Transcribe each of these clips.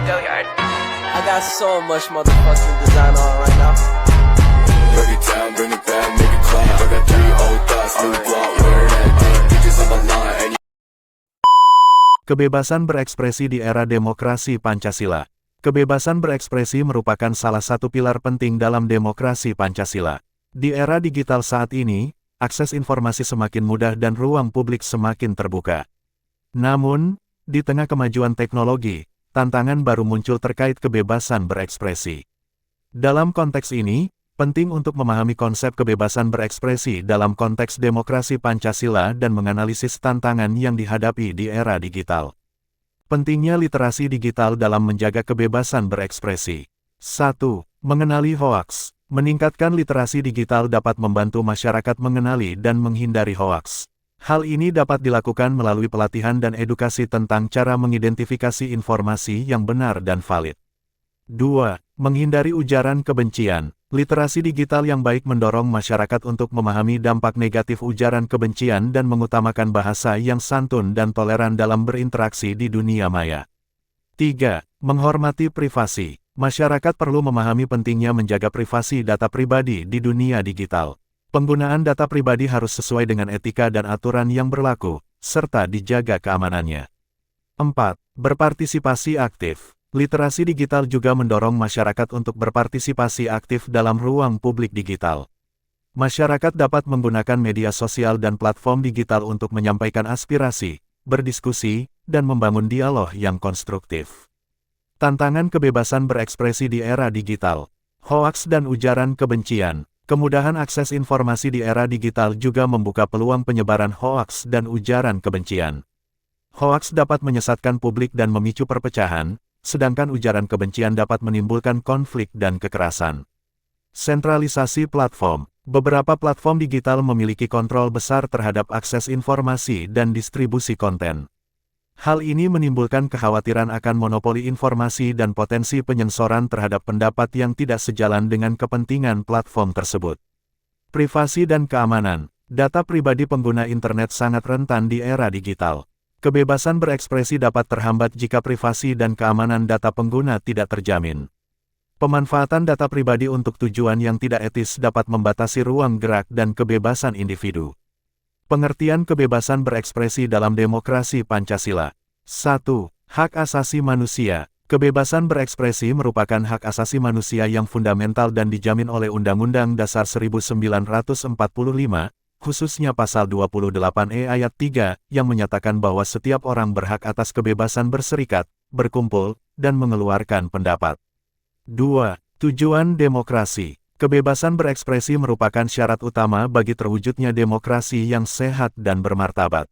Go yard. I got so much motherfucking design on right now. Break it down, bring it back, make it clap. I got 3 old thoughts, new block, wear that thing, bitches on my line. Kebebasan berekspresi di era demokrasi Pancasila. Kebebasan berekspresi merupakan salah satu pilar penting dalam demokrasi Pancasila. Di era digital saat ini, akses informasi semakin mudah dan ruang publik semakin terbuka. Namun, di tengah kemajuan teknologi, tantangan baru muncul terkait kebebasan berekspresi. Dalam konteks ini, penting untuk memahami konsep kebebasan berekspresi dalam konteks demokrasi Pancasila dan menganalisis tantangan yang dihadapi di era digital. Pentingnya literasi digital dalam menjaga kebebasan berekspresi. 1. Mengenali hoaks. Meningkatkan literasi digital dapat membantu masyarakat mengenali dan menghindari hoaks. Hal ini dapat dilakukan melalui pelatihan dan edukasi tentang cara mengidentifikasi informasi yang benar dan valid. 2. Menghindari ujaran kebencian. Literasi digital yang baik mendorong masyarakat untuk memahami dampak negatif ujaran kebencian dan mengutamakan bahasa yang santun dan toleran dalam berinteraksi di dunia maya. 3. Menghormati privasi. Masyarakat perlu memahami pentingnya menjaga privasi data pribadi di dunia digital. Penggunaan data pribadi harus sesuai dengan etika dan aturan yang berlaku, serta dijaga keamanannya. 4. Berpartisipasi aktif. Literasi digital juga mendorong masyarakat untuk berpartisipasi aktif dalam ruang publik digital. Masyarakat dapat menggunakan media sosial dan platform digital untuk menyampaikan aspirasi, berdiskusi, dan membangun dialog yang konstruktif. Tantangan kebebasan berekspresi di era digital. Hoaks dan ujaran kebencian. Kemudahan akses informasi di era digital juga membuka peluang penyebaran hoaks dan ujaran kebencian. Hoaks dapat menyesatkan publik dan memicu perpecahan, sedangkan ujaran kebencian dapat menimbulkan konflik dan kekerasan. Sentralisasi platform. Beberapa platform digital memiliki kontrol besar terhadap akses informasi dan distribusi konten. Hal ini menimbulkan kekhawatiran akan monopoli informasi dan potensi penyensoran terhadap pendapat yang tidak sejalan dengan kepentingan platform tersebut. Privasi dan keamanan. Data pribadi pengguna internet sangat rentan di era digital. Kebebasan berekspresi dapat terhambat jika privasi dan keamanan data pengguna tidak terjamin. Pemanfaatan data pribadi untuk tujuan yang tidak etis dapat membatasi ruang gerak dan kebebasan individu. Pengertian kebebasan berekspresi dalam demokrasi Pancasila. 1. Hak asasi manusia. Kebebasan berekspresi merupakan hak asasi manusia yang fundamental dan dijamin oleh Undang-Undang Dasar 1945, khususnya Pasal 28E ayat 3, yang menyatakan bahwa setiap orang berhak atas kebebasan berserikat, berkumpul, dan mengeluarkan pendapat. 2. Tujuan demokrasi. Kebebasan berekspresi merupakan syarat utama bagi terwujudnya demokrasi yang sehat dan bermartabat.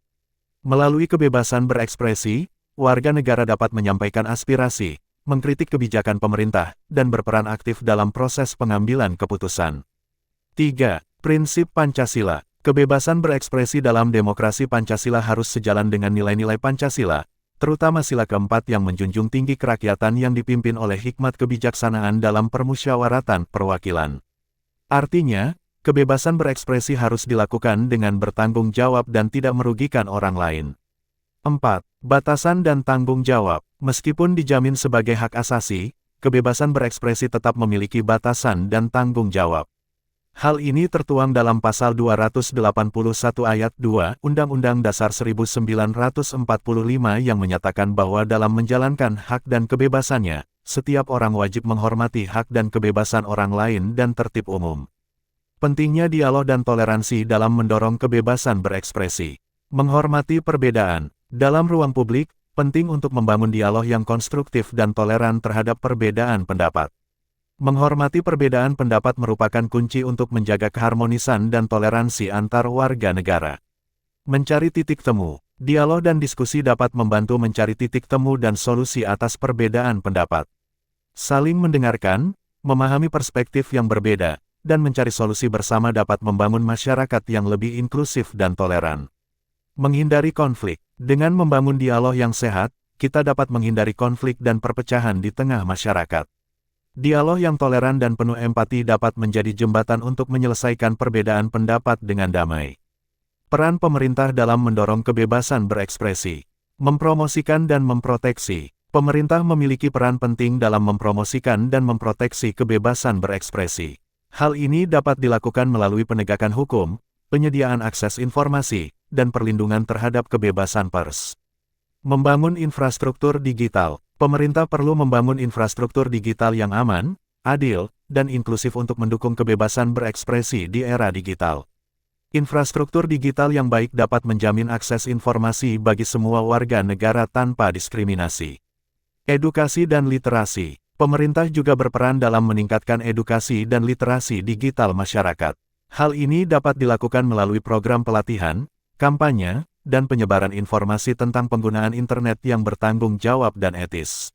Melalui kebebasan berekspresi, warga negara dapat menyampaikan aspirasi, mengkritik kebijakan pemerintah, dan berperan aktif dalam proses pengambilan keputusan. 3. Prinsip Pancasila. Kebebasan berekspresi dalam demokrasi Pancasila harus sejalan dengan nilai-nilai Pancasila, terutama sila keempat yang menjunjung tinggi kerakyatan yang dipimpin oleh hikmat kebijaksanaan dalam permusyawaratan perwakilan. Artinya, kebebasan berekspresi harus dilakukan dengan bertanggung jawab dan tidak merugikan orang lain. 4. Batasan dan tanggung jawab. Meskipun dijamin sebagai hak asasi, kebebasan berekspresi tetap memiliki batasan dan tanggung jawab. Hal ini tertuang dalam Pasal 281 ayat 2 Undang-Undang Dasar 1945 yang menyatakan bahwa dalam menjalankan hak dan kebebasannya, setiap orang wajib menghormati hak dan kebebasan orang lain dan tertib umum. Pentingnya dialog dan toleransi dalam mendorong kebebasan berekspresi. Menghormati perbedaan. Dalam ruang publik, penting untuk membangun dialog yang konstruktif dan toleran terhadap perbedaan pendapat. Menghormati perbedaan pendapat merupakan kunci untuk menjaga keharmonisan dan toleransi antar warga negara. Mencari titik temu. Dialog dan diskusi dapat membantu mencari titik temu dan solusi atas perbedaan pendapat. Saling mendengarkan, memahami perspektif yang berbeda, dan mencari solusi bersama dapat membangun masyarakat yang lebih inklusif dan toleran. Menghindari konflik. Dengan membangun dialog yang sehat, kita dapat menghindari konflik dan perpecahan di tengah masyarakat. Dialog yang toleran dan penuh empati dapat menjadi jembatan untuk menyelesaikan perbedaan pendapat dengan damai. Peran pemerintah dalam mendorong kebebasan berekspresi, mempromosikan dan memproteksi Pemerintah memiliki peran penting dalam mempromosikan dan memproteksi kebebasan berekspresi. Hal ini dapat dilakukan melalui penegakan hukum, penyediaan akses informasi, dan perlindungan terhadap kebebasan pers. Membangun infrastruktur digital. Pemerintah perlu membangun infrastruktur digital yang aman, adil, dan inklusif untuk mendukung kebebasan berekspresi di era digital. Infrastruktur digital yang baik dapat menjamin akses informasi bagi semua warga negara tanpa diskriminasi. Edukasi dan literasi. Pemerintah juga berperan dalam meningkatkan edukasi dan literasi digital masyarakat. Hal ini dapat dilakukan melalui program pelatihan, kampanye, dan penyebaran informasi tentang penggunaan internet yang bertanggung jawab dan etis.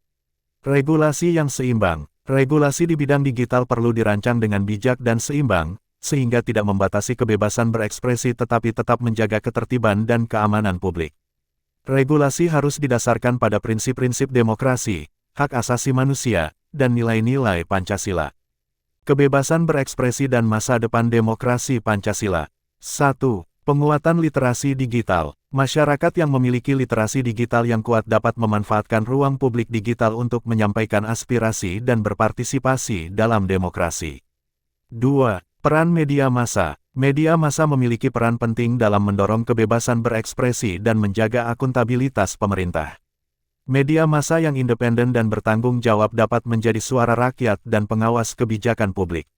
Regulasi yang seimbang. Regulasi di bidang digital perlu dirancang dengan bijak dan seimbang, sehingga tidak membatasi kebebasan berekspresi tetapi tetap menjaga ketertiban dan keamanan publik. Regulasi harus didasarkan pada prinsip-prinsip demokrasi, hak asasi manusia, dan nilai-nilai Pancasila. Kebebasan berekspresi dan masa depan demokrasi Pancasila. 1. Penguatan literasi digital. Masyarakat yang memiliki literasi digital yang kuat dapat memanfaatkan ruang publik digital untuk menyampaikan aspirasi dan berpartisipasi dalam demokrasi. 2. Peran media massa. Media massa memiliki peran penting dalam mendorong kebebasan berekspresi dan menjaga akuntabilitas pemerintah. Media massa yang independen dan bertanggung jawab dapat menjadi suara rakyat dan pengawas kebijakan publik.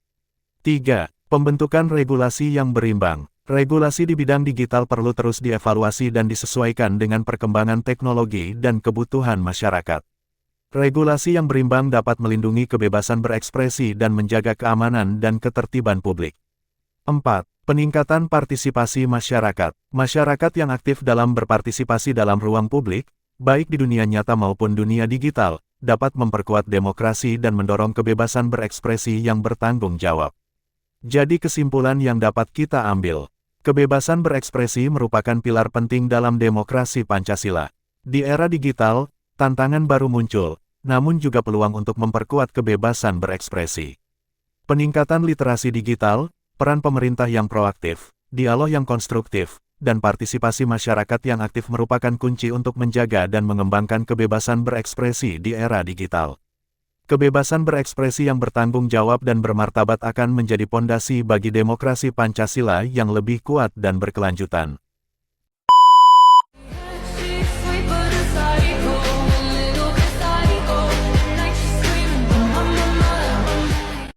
3. Pembentukan regulasi yang berimbang. Regulasi di bidang digital perlu terus dievaluasi dan disesuaikan dengan perkembangan teknologi dan kebutuhan masyarakat. Regulasi yang berimbang dapat melindungi kebebasan berekspresi dan menjaga keamanan dan ketertiban publik. 4. Peningkatan partisipasi masyarakat. Masyarakat yang aktif dalam berpartisipasi dalam ruang publik, baik di dunia nyata maupun dunia digital, dapat memperkuat demokrasi dan mendorong kebebasan berekspresi yang bertanggung jawab. Jadi kesimpulan yang dapat kita ambil, kebebasan berekspresi merupakan pilar penting dalam demokrasi Pancasila. Di era digital, tantangan baru muncul, namun juga peluang untuk memperkuat kebebasan berekspresi. Peningkatan literasi digital, peran pemerintah yang proaktif, dialog yang konstruktif, dan partisipasi masyarakat yang aktif merupakan kunci untuk menjaga dan mengembangkan kebebasan berekspresi di era digital. Kebebasan berekspresi yang bertanggung jawab dan bermartabat akan menjadi pondasi bagi demokrasi Pancasila yang lebih kuat dan berkelanjutan.